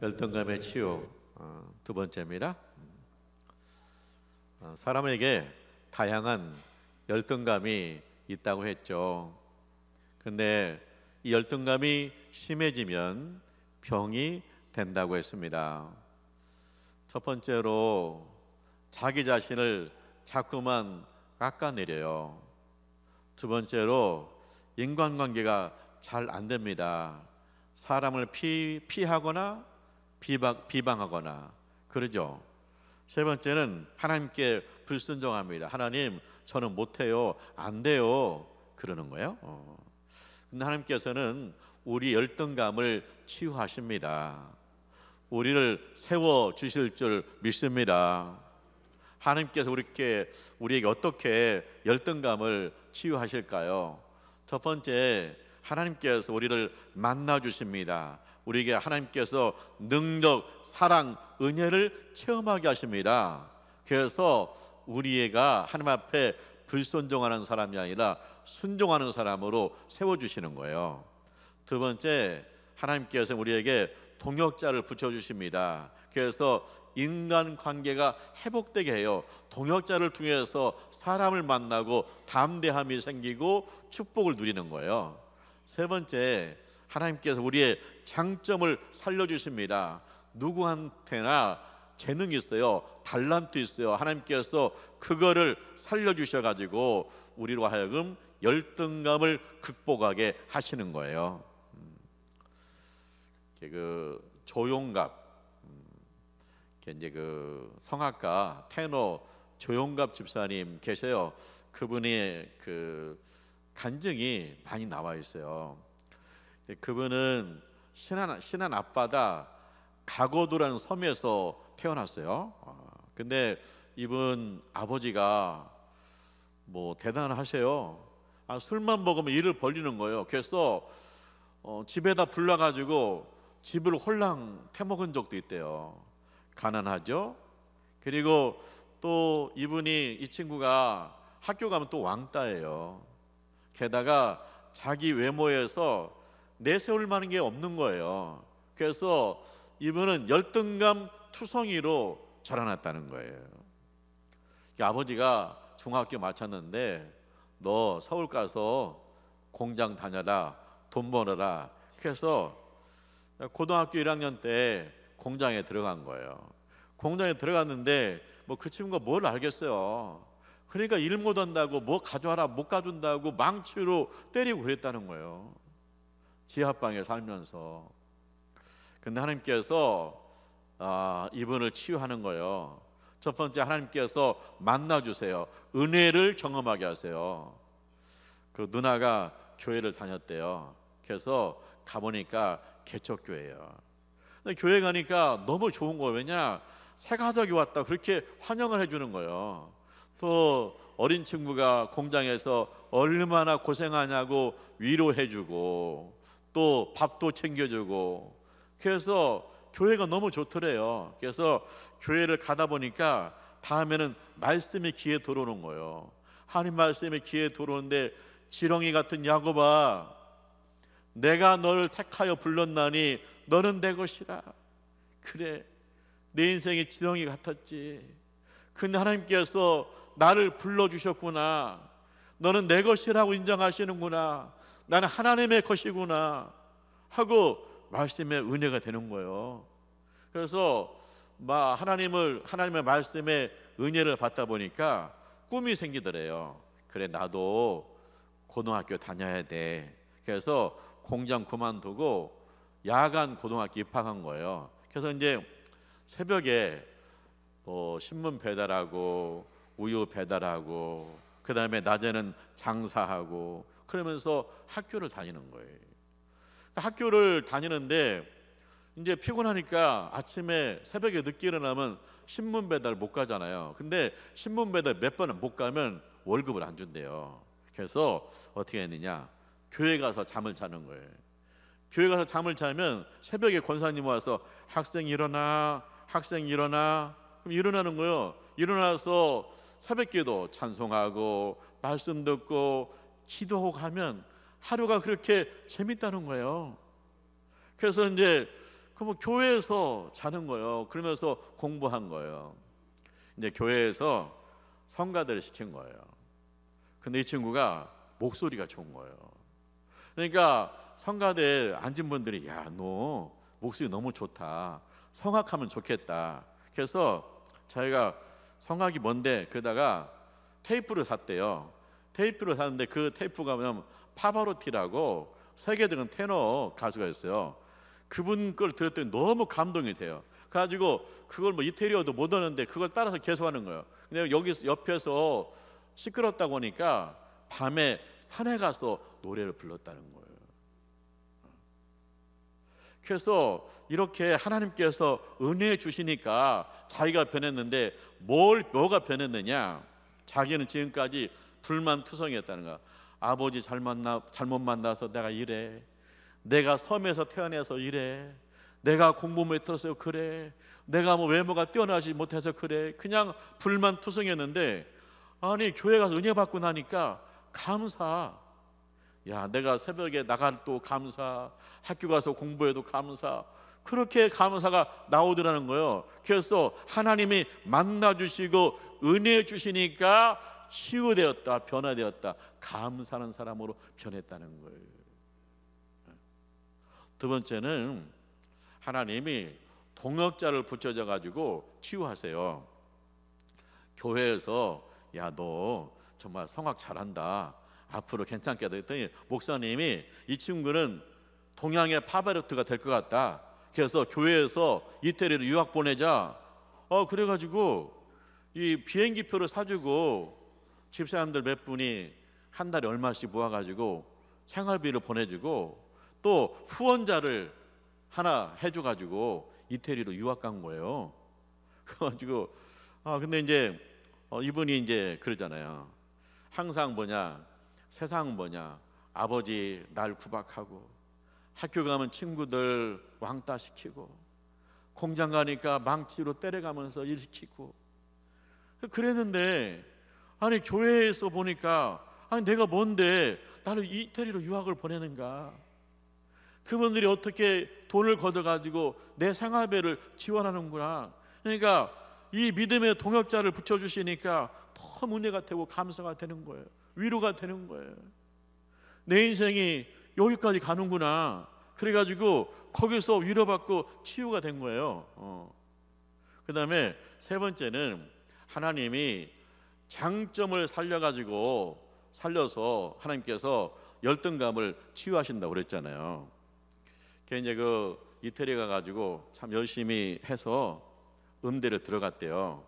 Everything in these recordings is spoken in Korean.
열등감의 치유 두 번째입니다. 사람에게 다양한 열등감이 있다고 했죠. 근데 이 열등감이 심해지면 병이 된다고 했습니다. 첫 번째로 자기 자신을 자꾸만 깎아내려요. 두 번째로 인간관계가 잘 안 됩니다. 사람을 피하거나 비방하거나 그러죠. 세 번째는 하나님께 불순종합니다. 하나님, 저는 못해요, 안 돼요, 그러는 거예요. 근데 하나님께서는 우리 열등감을 치유하십니다. 우리를 세워주실 줄 믿습니다. 하나님께서 우리에게 어떻게 열등감을 치유하실까요? 첫 번째, 하나님께서 우리를 만나주십니다. 우리에게 하나님께서 능력, 사랑, 은혜를 체험하게 하십니다. 그래서 우리가 하나님 앞에 불순종하는 사람이 아니라 순종하는 사람으로 세워주시는 거예요. 두 번째, 하나님께서 우리에게 동역자를 붙여주십니다. 그래서 인간관계가 회복되게 해요. 동역자를 통해서 사람을 만나고 담대함이 생기고 축복을 누리는 거예요. 세 번째, 하나님께서 우리의 장점을 살려주십니다. 누구한테나 재능이 있어요. 달란트 있어요. 하나님께서 그거를 살려주셔가지고 우리로 하여금 열등감을 극복하게 하시는 거예요. 조용갑, 이제 성악가 테너 조용갑 집사님 계세요. 그분의 간증이 많이 나와 있어요. 그분은 신안 앞바다 가고도라는 섬에서 태어났어요. 근데 이분 아버지가 대단하세요. 술만 먹으면 일을 벌리는 거예요. 그래서 집에다 불러가지고 집을 홀랑 태먹은 적도 있대요. 가난하죠. 그리고 또 이 친구가 학교 가면 또 왕따예요. 게다가 자기 외모에서 내세울 만한 게 없는 거예요. 그래서 이분은 열등감 투성이로 자라났다는 거예요. 아버지가 중학교 마쳤는데 너 서울 가서 공장 다녀라, 돈 벌어라. 그래서 고등학교 1학년 때 공장에 들어간 거예요. 공장에 들어갔는데 그 친구가 뭘 알겠어요. 그러니까 일 못한다고 뭐 가져와라 못 가준다고 망치로 때리고 그랬다는 거예요. 지하방에 살면서. 근데 하나님께서 이분을 치유하는 거예요. 첫 번째, 하나님께서 만나주세요. 은혜를 경험하게 하세요. 그 누나가 교회를 다녔대요. 그래서 가보니까 개척교회예요. 근데 교회 가니까 너무 좋은 거예요. 왜냐? 새 가족이 왔다 그렇게 환영을 해주는 거예요. 또 어린 친구가 공장에서 얼마나 고생하냐고 위로해주고 또 밥도 챙겨주고, 그래서 교회가 너무 좋더래요. 그래서 교회를 가다 보니까 다음에는 말씀의 귀에 들어오는 거예요. 하나님 말씀의 귀에 들어오는데, 지렁이 같은 야곱아, 내가 너를 택하여 불렀나니 너는 내 것이라. 그래, 내 인생이 지렁이 같았지. 근데 하나님께서 나를 불러주셨구나. 너는 내 것이라고 인정하시는구나. 나는 하나님의 것이구나 하고 말씀의 은혜가 되는 거예요. 그래서 하나님의 말씀의 은혜를 받다 보니까 꿈이 생기더래요. 그래, 나도 고등학교 다녀야 돼. 그래서 공장 그만두고 야간 고등학교 입학한 거예요. 그래서 이제 새벽에 신문 배달하고 우유 배달하고 그 다음에 낮에는 장사하고 그러면서 학교를 다니는 거예요. 학교를 다니는데 이제 피곤하니까 아침에 새벽에 늦게 일어나면 신문 배달 못 가잖아요. 근데 신문 배달 몇 번은 못 가면 월급을 안 준대요. 그래서 어떻게 했느냐, 교회 가서 잠을 자는 거예요. 교회 가서 잠을 자면 새벽에 권사님 와서 학생 일어나, 학생 일어나. 그럼 일어나는 거예요. 일어나서 새벽기도 찬송하고 말씀 듣고 기도하고 가면 하루가 그렇게 재밌다는 거예요. 그래서 이제 그럼 교회에서 자는 거예요. 그러면서 공부한 거예요. 이제 교회에서 성가대를 시킨 거예요. 근데 이 친구가 목소리가 좋은 거예요. 그러니까 성가대에 앉은 분들이 야, 너 목소리 너무 좋다. 성악하면 좋겠다. 그래서 자기가 성악이 뭔데 그러다가 테이프를 샀대요. 테이프를 샀는데 그 테이프가 뭐냐면 파바로티라고 세계적인 테너 가수가 있어요. 그분 걸 들었더니 너무 감동이 돼요. 그래가지고 그걸 뭐 이태리어도 못 하는데 그걸 따라서 계속 하는 거예요. 근데 여기 옆에서 시끄럽다고 하니까 밤에 산에 가서 노래를 불렀다는 거예요. 그래서 이렇게 하나님께서 은혜 주시니까 자기가 변했는데 뭐가 변했느냐? 자기는 지금까지 불만투성이었다는 거야. 아버지 잘못 만나서 내가 이래. 내가 섬에서 태어나서 이래. 내가 공부 못해서 그래. 내가 뭐 외모가 뛰어나지 못해서 그래. 그냥 불만투성이었는데 아니 교회 가서 은혜 받고 나니까 감사. 야, 내가 새벽에 나갈 또 감사. 학교 가서 공부해도 감사. 그렇게 감사가 나오더라는 거예요. 그래서 하나님이 만나주시고 은혜 주시니까 치유되었다, 변화되었다, 감사하는 사람으로 변했다는 거예요. 두 번째는 하나님이 동역자를 붙여줘 가지고 치유하세요. 교회에서 야, 너 정말 성악 잘한다, 앞으로 괜찮겠다 했더니 목사님이 이 친구는 동양의 파바로트가 될 것 같다. 그래서 교회에서 이태리로 유학 보내자. 그래가지고 이 비행기표를 사주고 집사람들 몇 분이 한 달에 얼마씩 모아가지고 생활비를 보내주고 또 후원자를 하나 해줘가지고 이태리로 유학 간 거예요. 그래가지고 근데 이제 이분이 이제 그러잖아요. 항상 뭐냐, 세상 뭐냐, 아버지 날 구박하고 학교 가면 친구들 왕따 시키고 공장 가니까 망치로 때려가면서 일 시키고 그랬는데 아니 교회에서 보니까 아니 내가 뭔데 나를 이태리로 유학을 보내는가? 그분들이 어떻게 돈을 걷어가지고 내 생활비를 지원하는구나. 그러니까 이 믿음의 동역자를 붙여주시니까 더 은혜가 되고 감사가 되는 거예요. 위로가 되는 거예요. 내 인생이 여기까지 가는구나. 그래가지고 거기서 위로받고 치유가 된 거예요. 그 다음에 세 번째는 하나님이 장점을 살려서 하나님께서 열등감을 치유하신다고 그랬잖아요. 이제 그 이태리 가가지고 참 열심히 해서 음대를 들어갔대요.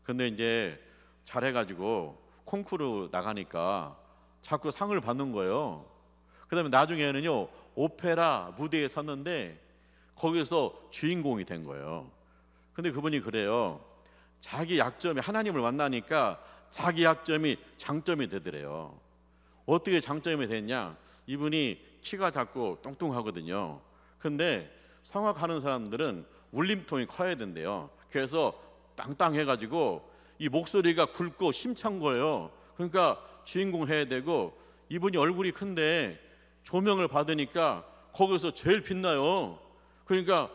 근데 이제 잘해가지고 콩쿠르 나가니까 자꾸 상을 받는 거예요. 그 다음에 나중에는요 오페라 무대에 섰는데 거기서 주인공이 된 거예요. 근데 그분이 그래요. 자기 약점이 하나님을 만나니까 자기 약점이 장점이 되더래요. 어떻게 장점이 됐냐? 이분이 키가 작고 뚱뚱하거든요. 근데 성악하는 사람들은 울림통이 커야 된대요. 그래서 땅땅해가지고 이 목소리가 굵고 힘찬 거예요. 그러니까 주인공 해야 되고 이분이 얼굴이 큰데 조명을 받으니까 거기서 제일 빛나요. 그러니까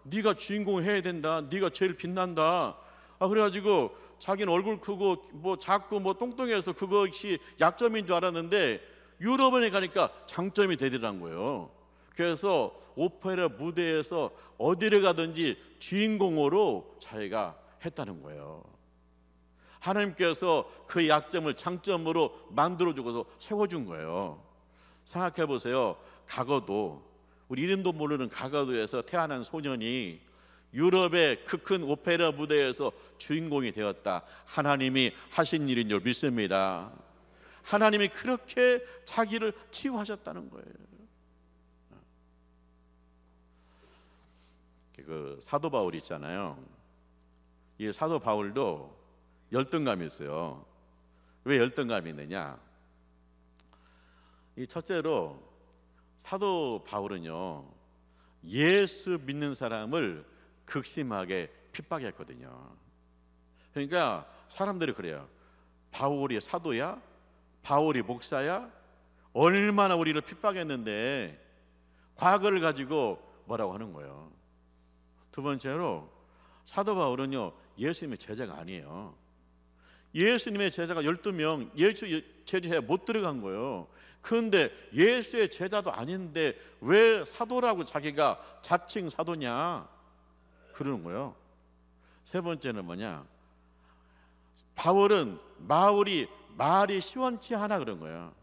네가 주인공 해야 된다. 네가 제일 빛난다. 그래가지고 자기는 얼굴 크고 뭐 작고 뭐 뚱뚱해서 그것이 약점인 줄 알았는데 유럽에 가니까 장점이 되더란 거예요. 그래서 오페라 무대에서 어디를 가든지 주인공으로 자기가 했다는 거예요. 하나님께서 그 약점을 장점으로 만들어주고서 세워준 거예요. 생각해 보세요. 과거도 우리 이름도 모르는 과거도에서 태어난 소년이 유럽의 그 큰 오페라 무대에서 주인공이 되었다. 하나님이 하신 일인 줄 믿습니다. 하나님이 그렇게 자기를 치유하셨다는 거예요. 그 사도 바울 있잖아요. 이 사도 바울도 열등감이 있어요. 왜 열등감이 있느냐? 이 첫째로 사도 바울은요 예수 믿는 사람을 극심하게 핍박했거든요. 그러니까 사람들이 그래요. 바울이 사도야? 바울이 목사야? 얼마나 우리를 핍박했는데 과거를 가지고 뭐라고 하는 거예요. 두 번째로 사도 바울은요 예수님의 제자가 아니에요. 예수님의 제자가 12명 예수 제자에 못 들어간 거예요. 그런데 예수의 제자도 아닌데 왜 사도라고 자기가 자칭 사도냐 그러는 거예요. 세 번째는 뭐냐, 바울은 말이 시원치 않아 그런 거예요.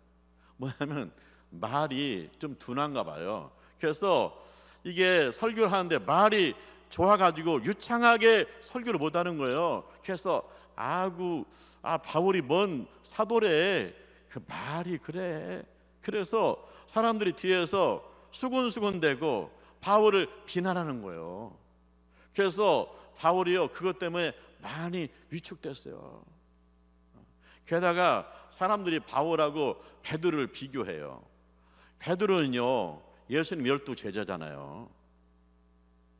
뭐냐면 말이 좀 둔한가 봐요. 그래서 이게 설교를 하는데 말이 좋아가지고 유창하게 설교를 못하는 거예요. 그래서 바울이 뭔 사도래, 그 말이 그래. 그래서 사람들이 뒤에서 수군수군대고 바울을 비난하는 거예요. 그래서 바울이요 그것 때문에 많이 위축됐어요. 게다가 사람들이 바울하고 베드로를 비교해요. 베드로는요 예수님 12 제자잖아요.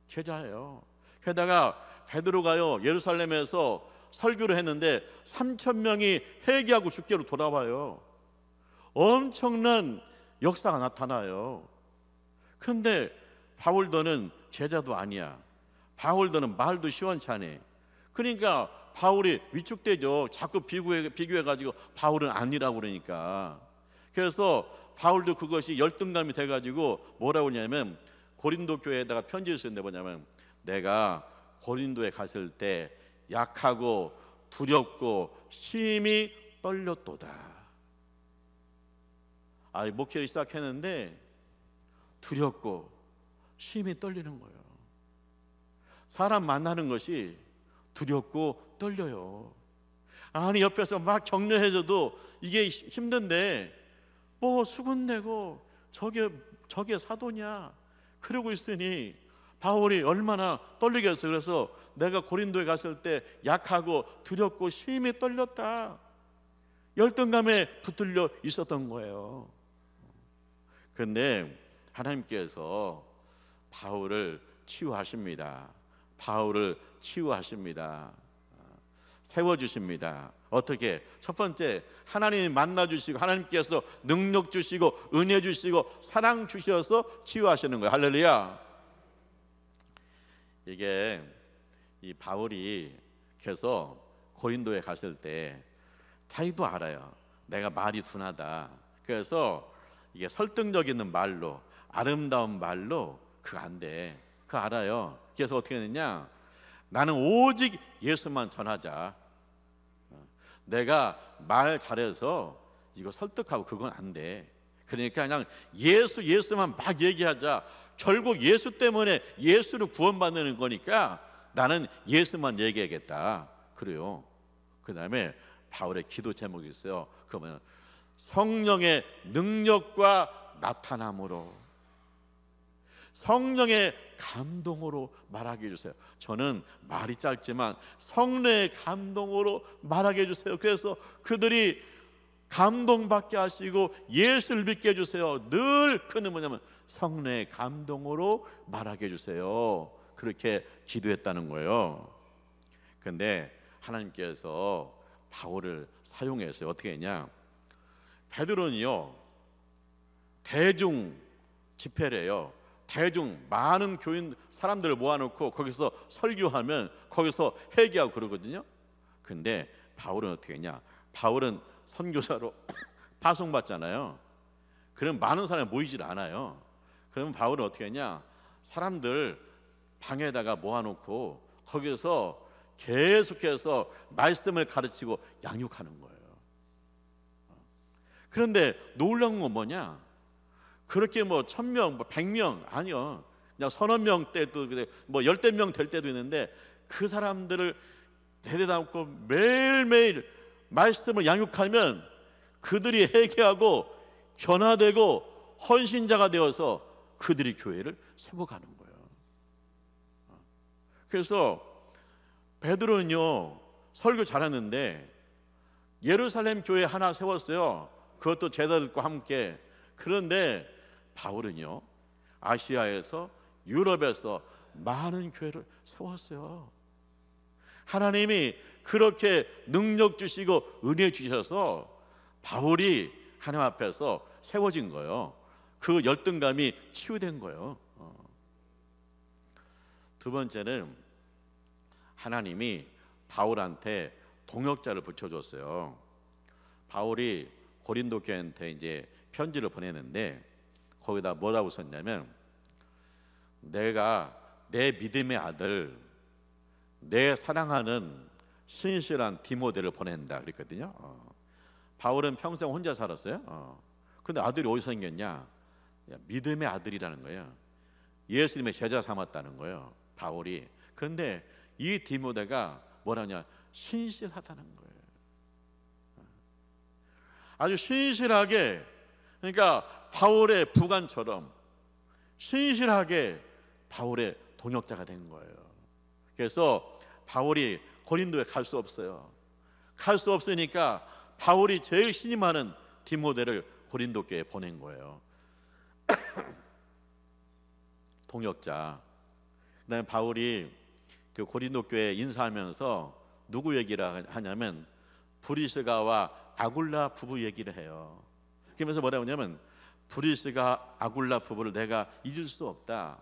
제자예요. 게다가 베드로가요 예루살렘에서 설교를 했는데 3,000명이 회개하고 주께로 돌아와요. 엄청난 역사가 나타나요. 그런데 바울도는 제자도 아니야. 바울도는 말도 시원찮네. 그러니까 바울이 위축되죠. 자꾸 비교해가지고 바울은 아니라고 그러니까. 그래서 바울도 그것이 열등감이 돼가지고 뭐라고 하냐면 고린도 교회에다가 편지를 쓰는데 뭐냐면 내가 고린도에 갔을 때 약하고 두렵고 심히 떨렸도다. 목회를 시작했는데 두렵고 심히 떨리는 거예요. 사람 만나는 것이 두렵고 떨려요. 옆에서 막 격려해줘도 이게 힘든데 뭐 수군대고 저게 사도냐 그러고 있으니 바울이 얼마나 떨리겠어요. 그래서 내가 고린도에 갔을 때 약하고 두렵고 심히 떨렸다. 열등감에 붙들려 있었던 거예요. 그런데 하나님께서 바울을 치유하십니다. 바울을 치유하십니다. 세워주십니다. 어떻게? 첫 번째, 하나님이 만나주시고 하나님께서 능력 주시고 은혜 주시고 사랑 주셔서 치유하시는 거예요. 할렐루야. 이게 이 바울이 그래서 고린도에 갔을 때 자기도 알아요. 내가 말이 둔하다. 그래서 이게 설득력 있는 말로 아름다운 말로 그거 안 돼. 그거 알아요. 그래서 어떻게 했느냐, 나는 오직 예수만 전하자. 내가 말 잘해서 이거 설득하고 그건 안 돼. 그러니까 그냥 예수만 막 얘기하자. 결국 예수 때문에 예수를 구원받는 거니까 나는 예수만 얘기하겠다. 그래요. 그 다음에 바울의 기도 제목이 있어요. 그러면 성령의 능력과 나타남으로, 성령의 감동으로 말하게 해주세요. 저는 말이 짧지만 성령의 감동으로 말하게 해주세요. 그래서 그들이 감동받게 하시고 예수를 믿게 해주세요. 늘 그는 뭐냐면 성령의 감동으로 말하게 해주세요. 그렇게 기도했다는 거예요. 그런데 하나님께서 바울을 사용했어요. 어떻게 했냐, 베드로는요 대중 집회래요. 대중 많은 교인 사람들을 모아놓고 거기서 설교하면 거기서 회개하고 그러거든요. 근데 바울은 어떻게 했냐, 바울은 선교사로 파송받잖아요. 그럼 많은 사람이 모이질 않아요. 그러면 바울은 어떻게 했냐, 사람들 방에다가 모아놓고 거기서 계속해서 말씀을 가르치고 양육하는 거예요. 그런데 놀라운 건 뭐냐, 그렇게 뭐 1,000명, 뭐 100명 아니요. 그냥 서너 명 때도 뭐 10대 명 될 때도 있는데 그 사람들을 대대담고 매일매일 말씀을 양육하면 그들이 회개하고 변화되고 헌신자가 되어서 그들이 교회를 세워가는 거예요. 그래서 베드로는요 설교 잘하는데 예루살렘 교회 하나 세웠어요. 그것도 제자들과 함께. 그런데 바울은요 아시아에서 유럽에서 많은 교회를 세웠어요. 하나님이 그렇게 능력 주시고 은혜 주셔서 바울이 하나님 앞에서 세워진 거예요. 그 열등감이 치유된 거예요. 두 번째는 하나님이 바울한테 동역자를 붙여줬어요. 바울이 고린도 교회한테 이제 편지를 보내는데 거기다 뭐라고 썼냐면, 내가 내 믿음의 아들, 내 사랑하는 신실한 디모데를 보낸다 그랬거든요. 바울은 평생 혼자 살았어요. 근데 아들이 어디서 생겼냐? 믿음의 아들이라는 거예요. 예수님의 제자 삼았다는 거예요, 바울이. 근데 이 디모데가 뭐라냐? 신실하다는 거예요. 아주 신실하게, 그러니까 바울의 부관처럼 신실하게 바울의 동역자가 된 거예요. 그래서 바울이 고린도에 갈 수 없어요. 갈 수 없으니까 바울이 제일 신임하는 디모데를 고린도 교회에 보낸 거예요. 동역자. 그다음에 바울이 그 고린도 교회에 인사하면서 누구 얘기를 하냐면 브리스가와 아굴라 부부 얘기를 해요. 그러면서 뭐라고 하냐면, 브리스가 아굴라 부부를 내가 잊을 수 없다.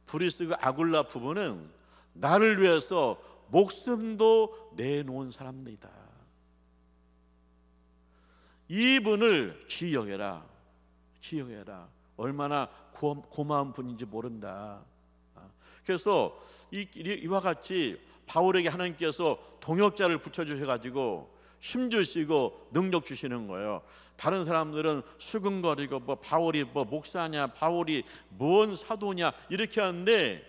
브리스가 아굴라 부부는 나를 위해서 목숨도 내놓은 사람들이다. 이분을 기억해라. 기억해라. 얼마나 고마운 분인지 모른다. 그래서 이와 같이 바울에게 하나님께서 동역자를 붙여주셔가지고 힘 주시고 능력 주시는 거예요. 다른 사람들은 수근거리고 뭐 바울이 뭐 목사냐, 바울이 뭔 사도냐 이렇게 하는데,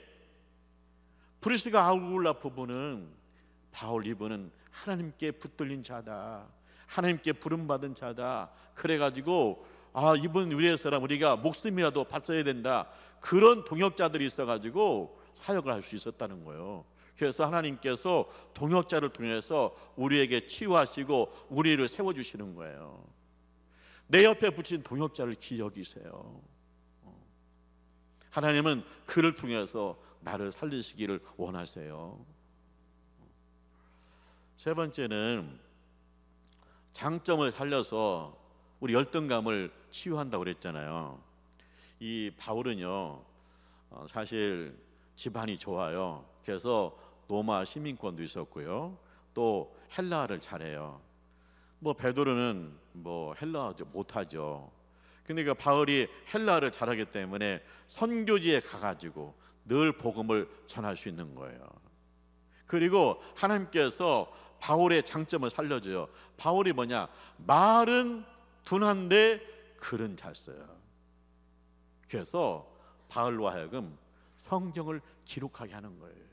브리스가 아굴라 부부는 바울 이분은 하나님께 붙들린 자다, 하나님께 부름받은 자다. 그래가지고 이분 우리의 사람, 우리가 목숨이라도 바쳐야 된다. 그런 동역자들이 있어가지고 사역을 할 수 있었다는 거예요. 그래서 하나님께서 동역자를 통해서 우리에게 치유하시고 우리를 세워주시는 거예요. 내 옆에 붙인 동역자를 기억이세요. 하나님은 그를 통해서 나를 살리시기를 원하세요. 세 번째는 장점을 살려서 우리 열등감을 치유한다고 그랬잖아요. 이 바울은요, 사실 집안이 좋아요. 그래서 로마 시민권도 있었고요, 또 헬라어를 잘해요. 뭐 베드로는 뭐 헬라어 못하죠. 근데 그 바울이 헬라어를 잘하기 때문에 선교지에 가가지고 늘 복음을 전할 수 있는 거예요. 그리고 하나님께서 바울의 장점을 살려줘요. 바울이 뭐냐? 말은 둔한데 글은 잘 써요. 그래서 바울로 하여금 성경을 기록하게 하는 거예요.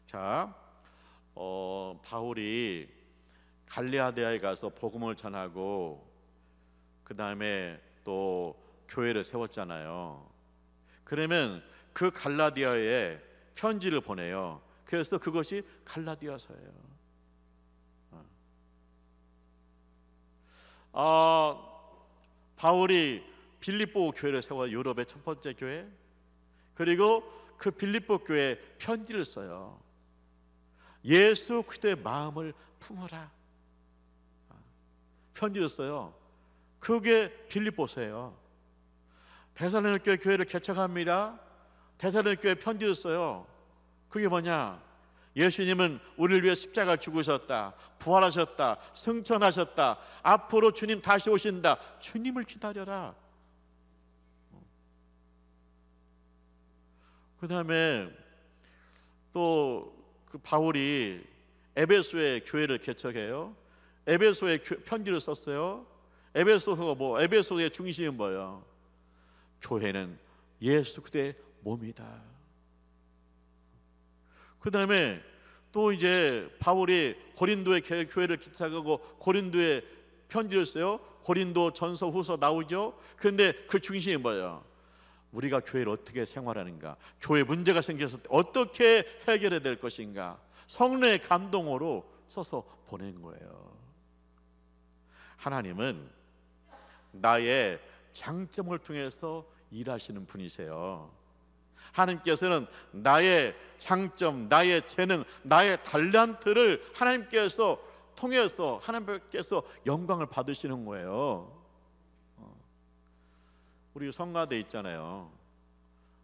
자, 바울이 갈레아디아에 가서 복음을 전하고 그 다음에 또 교회를 세웠잖아요. 그러면 그 갈라디아에 편지를 보내요. 그래서 그것이 갈라디아서예요. 바울이 빌립보 교회를 세워, 유럽의 첫 번째 교회. 그리고 그 빌립보 교회에 편지를 써요. 예수 그리스도의 마음을 품으라. 편지를 써요. 그게 빌립보서예요. 데살로니가 교회를 개척합니다. 데살로니가 교회에 편지를 써요. 그게 뭐냐? 예수님은 우리를 위해 십자가를 죽으셨다, 부활하셨다, 승천하셨다, 앞으로 주님 다시 오신다. 주님을 기다려라. 그 다음에 또 그 바울이 에베소에 교회를 개척해요. 에베소에 편지를 썼어요. 에베소가 뭐, 에베소의 중심은 뭐예요? 교회는 예수 그리스도의 몸이다. 그 다음에 또 이제 바울이 고린도의 교회를 개척하고 고린도에 편지를 써요. 고린도 전서 후서 나오죠. 그런데 그 중심이 뭐예요? 우리가 교회를 어떻게 생활하는가, 교회 문제가 생겼을 때 어떻게 해결해야 될 것인가, 성령의 감동으로 써서 보낸 거예요. 하나님은 나의 장점을 통해서 일하시는 분이세요. 하나님께서는 나의 장점, 나의 재능, 나의 달란트를 하나님께서 통해서 하나님께서 영광을 받으시는 거예요. 우리 성가대 있잖아요.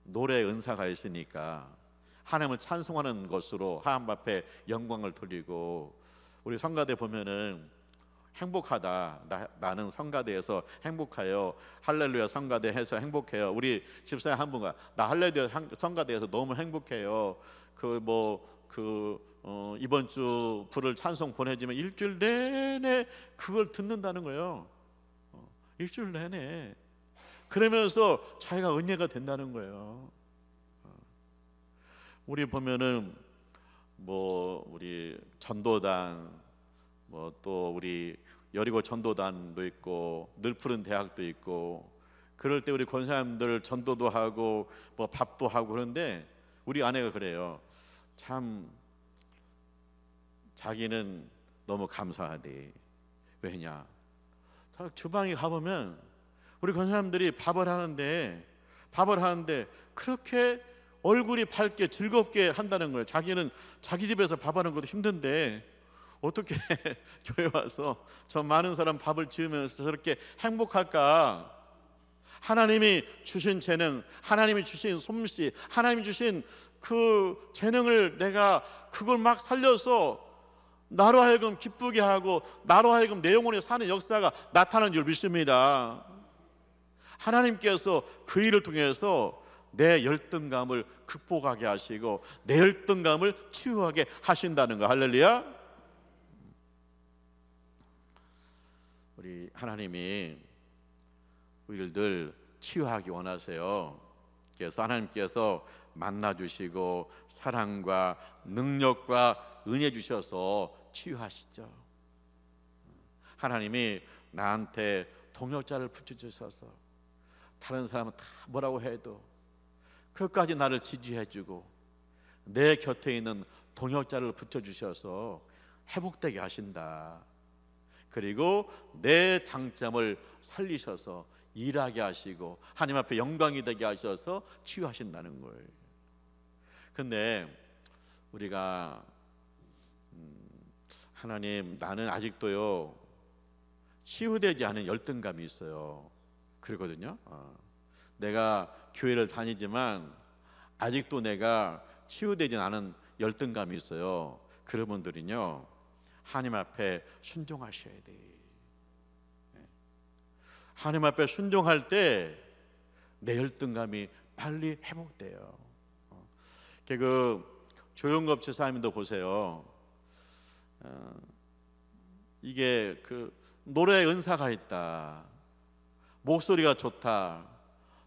노래 은사가 있으니까 하나님을 찬송하는 것으로 하나님 앞에 영광을 돌리고, 우리 성가대 보면은 행복하다, 나는 성가대에서 행복해요, 할렐루야 성가대 해서 행복해요. 우리 집사님 한 분가 나 할렐루야 성가대에서 너무 행복해요. 이번 주 불을 찬송 보내주면 일주일 내내 그걸 듣는다는 거예요. 일주일 내내. 그러면서 자기가 은혜가 된다는 거예요. 우리 보면은 우리 전도단, 또 우리 여리고 전도단도 있고 늘푸른 대학도 있고, 그럴 때 우리 권사님들 전도도 하고 밥도 하고 그런데 우리 아내가 그래요. 참 자기는 너무 감사하대. 왜냐? 주방에 가보면 우리 권사님들이 밥을 하는데 그렇게 얼굴이 밝게 즐겁게 한다는 거예요. 자기는 자기 집에서 밥하는 것도 힘든데 어떻게 교회 와서 저 많은 사람 밥을 지으면서 저렇게 행복할까? 하나님이 주신 재능, 하나님이 주신 솜씨, 하나님이 주신 그 재능을 내가 그걸 막 살려서 나로 하여금 기쁘게 하고 나로 하여금 내 영혼에 사는 역사가 나타나는 줄 믿습니다. 하나님께서 그 일을 통해서 내 열등감을 극복하게 하시고 내 열등감을 치유하게 하신다는 거. 할렐루야. 우리 하나님이 우리를 늘 치유하기 원하세요. 그래서 하나님께서 만나주시고 사랑과 능력과 은혜 주셔서 치유하시죠. 하나님이 나한테 동역자를 붙여주셔서 다른 사람은 다 뭐라고 해도 그것까지 나를 지지해주고 내 곁에 있는 동역자를 붙여주셔서 회복되게 하신다. 그리고 내 장점을 살리셔서 일하게 하시고 하나님 앞에 영광이 되게 하셔서 치유하신다는 거예요. 근데 우리가 하나님, 나는 아직도요 치유되지 않은 열등감이 있어요. 그러거든요. 내가 교회를 다니지만 아직도 내가 치유되지 않은 열등감이 있어요. 그런 분들은요 하나님 앞에 순종하셔야 돼. 하나님 앞에 순종할 때 내 열등감이 빨리 회복돼요. 그 조용급 지사님도 보세요. 이게 그 노래에 은사가 있다, 목소리가 좋다,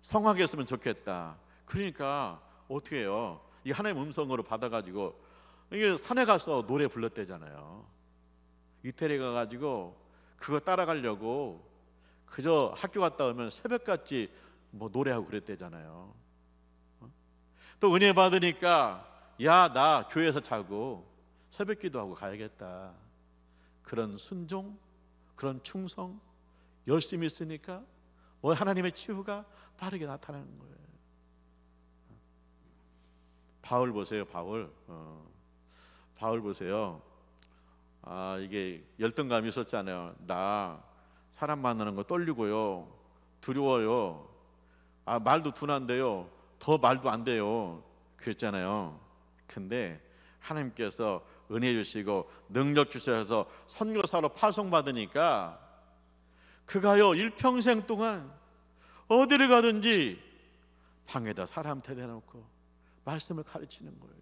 성하게 했으면 좋겠다. 그러니까 어떻게 해요? 이 하나님 음성으로 받아가지고 이게 산에 가서 노래 불렀대잖아요. 이태리 가가지고 그거 따라가려고 그저 학교 갔다 오면 새벽같이 노래하고 그랬대잖아요. 또 은혜 받으니까 야, 나 교회에서 자고 새벽 기도하고 가야겠다. 그런 순종, 그런 충성, 열심히 있으니까 하나님의 치유가 빠르게 나타나는 거예요. 바울 보세요. 바울 보세요. 이게 열등감이 있었잖아요. 나 사람 만나는 거 떨리고요, 두려워요, 말도 둔한데요, 더 말도 안 돼요, 그랬잖아요. 근데 하나님께서 은혜 주시고 능력 주셔서 선교사로 파송받으니까 그가요 일평생 동안 어디를 가든지 방에다 사람 대대놓고 말씀을 가르치는 거예요.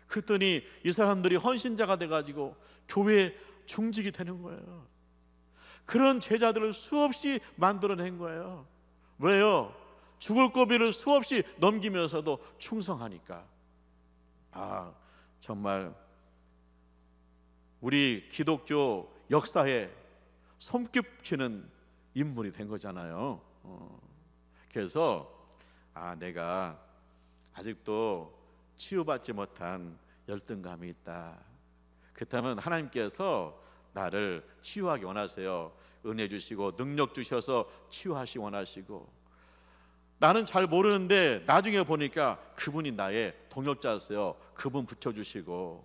그랬더니 이 사람들이 헌신자가 돼가지고 교회에 중직이 되는 거예요. 그런 제자들을 수없이 만들어낸 거예요. 왜요? 죽을 고비를 수없이 넘기면서도 충성하니까. 정말 우리 기독교 역사에 손꼽히는 인물이 된 거잖아요. 그래서 내가 아직도 치유받지 못한 열등감이 있다. 그렇다면 하나님께서 나를 치유하기 원하세요. 은혜 주시고 능력 주셔서 치유하시 원하시고, 나는 잘 모르는데 나중에 보니까 그분이 나의 동역자였어요. 그분 붙여주시고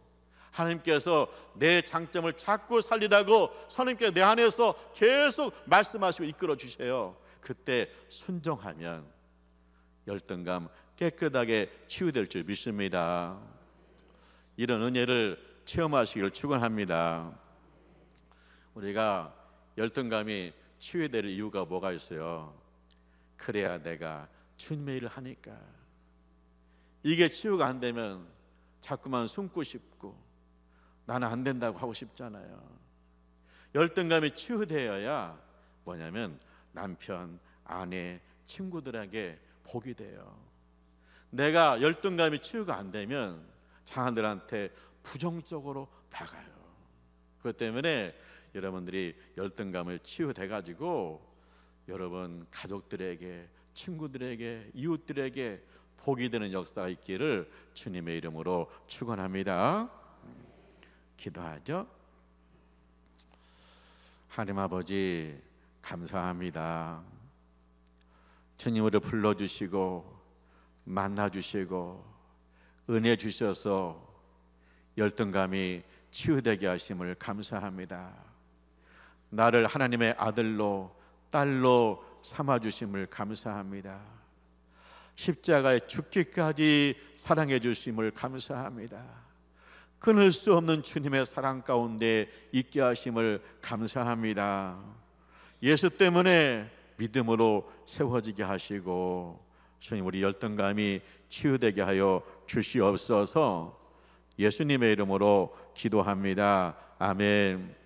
하나님께서 내 장점을 자꾸 살리라고 선생님께서 내 안에서 계속 말씀하시고 이끌어 주세요. 그때 순종하면 열등감 깨끗하게 치유될 줄 믿습니다. 이런 은혜를 체험하시기를 축원합니다. 우리가 열등감이 치유될 이유가 뭐가 있어요? 그래야 내가 주님의 일을 하니까. 이게 치유가 안 되면 자꾸만 숨고 싶고 나는 안 된다고 하고 싶잖아요. 열등감이 치유되어야 뭐냐면 남편, 아내, 친구들에게 복이 돼요. 내가 열등감이 치유가 안 되면 자녀들한테 부정적으로 나가요. 그것 때문에 여러분들이 열등감을 치유돼 가지고 여러분 가족들에게, 친구들에게, 이웃들에게 복이 되는 역사가 있기를 주님의 이름으로 축원합니다. 기도하죠. 하나님 아버지 감사합니다. 주님 우리를 불러주시고 만나주시고 은혜 주셔서 열등감이 치유되게 하심을 감사합니다. 나를 하나님의 아들로 딸로 삼아주심을 감사합니다. 십자가에 죽기까지 사랑해 주심을 감사합니다. 끊을 수 없는 주님의 사랑 가운데 있게 하심을 감사합니다. 예수 때문에 믿음으로 세워지게 하시고 주님 우리 열등감이 치유되게 하여 주시옵소서. 예수님의 이름으로 기도합니다. 아멘.